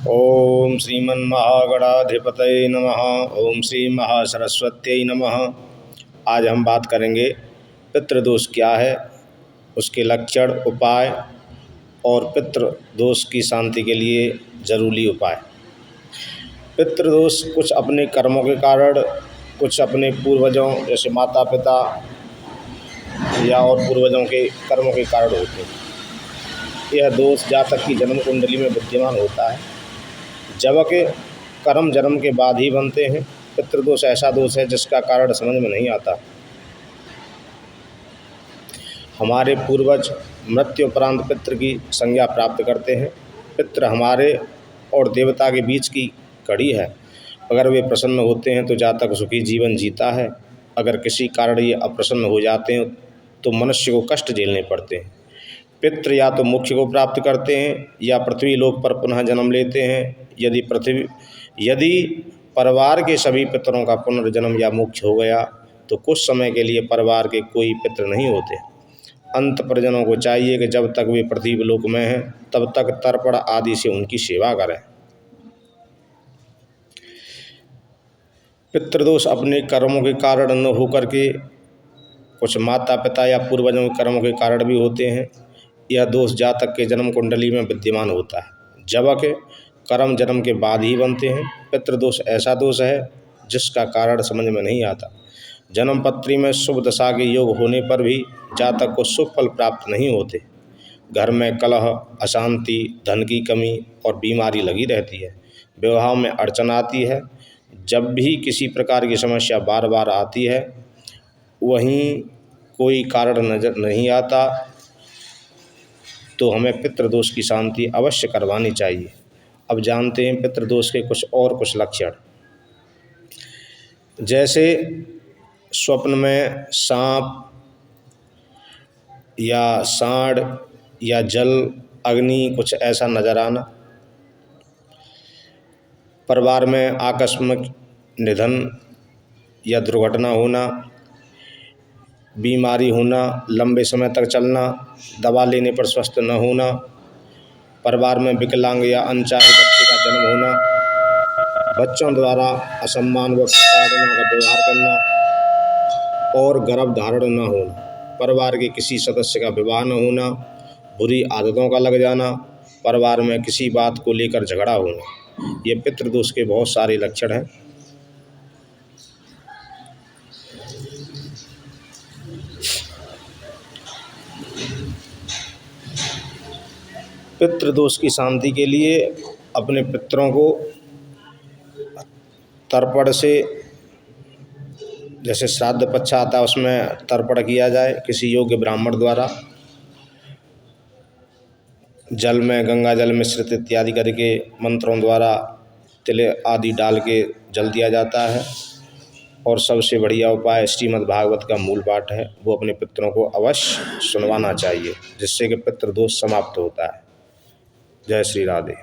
ओम श्रीमन्महागणाधिपतये नमः। ओम श्री महासरस्वत्यै नमः। आज हम बात करेंगे पितृदोष क्या है, उसके लक्षण, उपाय और पितृदोष की शांति के लिए जरूरी उपाय। पितृदोष कुछ अपने कर्मों के कारण, कुछ अपने पूर्वजों जैसे माता पिता या और पूर्वजों के कर्मों के कारण होते हैं। यह दोष जातक की जन्म कुंडली में विद्यमान होता है, जबकि कर्म जन्म के बाद ही बनते हैं। पितृदोष ऐसा दोष है जिसका कारण समझ में नहीं आता। हमारे पूर्वज मृत्यु उपरांत पितृ की संज्ञा प्राप्त करते हैं। पितृ हमारे और देवता के बीच की कड़ी है। अगर वे प्रसन्न होते हैं तो जातक सुखी जीवन जीता है। अगर किसी कारण ये अप्रसन्न हो जाते हैं तो मनुष्य को कष्ट झेलने पड़ते हैं। पितृ या तो मोक्ष को प्राप्त करते हैं या पृथ्वी लोक पर पुनः जन्म लेते हैं। यदि परिवार के सभी पितरों का पुनर्जन्म या मोक्ष हो गया तो कुछ समय के लिए परिवार के कोई पितृ नहीं होते। अंत परिजनों को चाहिए कि जब तक वे पृथ्वी लोक में हैं तब तक तर्पण आदि से उनकी सेवा करें। पितृदोष अपने कर्मों के कारण न होकर के कुछ माता पिता या पूर्वजों के कर्मों के कारण भी होते हैं। यह दोष जातक के जन्म कुंडली में विद्यमान होता है, जबकि कर्म जन्म के बाद ही बनते हैं। पितृदोष ऐसा दोष है जिसका कारण समझ में नहीं आता। जन्म पत्री में शुभ दशा के योग होने पर भी जातक को शुभ फल प्राप्त नहीं होते। घर में कलह, अशांति, धन की कमी और बीमारी लगी रहती है। विवाह में अड़चन आती है। जब भी किसी प्रकार की समस्या बार बार आती है, वहीं कोई कारण नजर नहीं आता, तो हमें पितृदोष की शांति अवश्य करवानी चाहिए। अब जानते हैं पितृदोष के कुछ लक्षण। जैसे स्वप्न में सांप या सांड या जल, अग्नि कुछ ऐसा नजर आना। परिवार में आकस्मिक निधन या दुर्घटना होना, बीमारी होना, लंबे समय तक चलना, दवा लेने पर स्वस्थ न होना, परिवार में विकलांग या अनचाहे बच्चे का जन्म होना, बच्चों द्वारा असम्मान व प्रताड़ना का व्यवहार करना और गर्भ धारण न होना, परिवार के किसी सदस्य का विवाह न होना, बुरी आदतों का लग जाना, परिवार में किसी बात को लेकर झगड़ा होना। ये पितृदोष के बहुत सारे लक्षण हैं। पितृदोष की शांति के लिए अपने पितरों को तर्पण से, जैसे श्राद्ध पक्ष आता है उसमें तर्पण किया जाए किसी योग्य ब्राह्मण द्वारा। जल में गंगा जल मिश्रित इत्यादि करके मंत्रों द्वारा तिल आदि डाल के जल दिया जाता है। और सबसे बढ़िया उपाय श्रीमद् भागवत का मूल पाठ है, वो अपने पितरों को अवश्य सुनवाना चाहिए, जिससे कि पितृदोष समाप्त होता है। जय श्री राधे।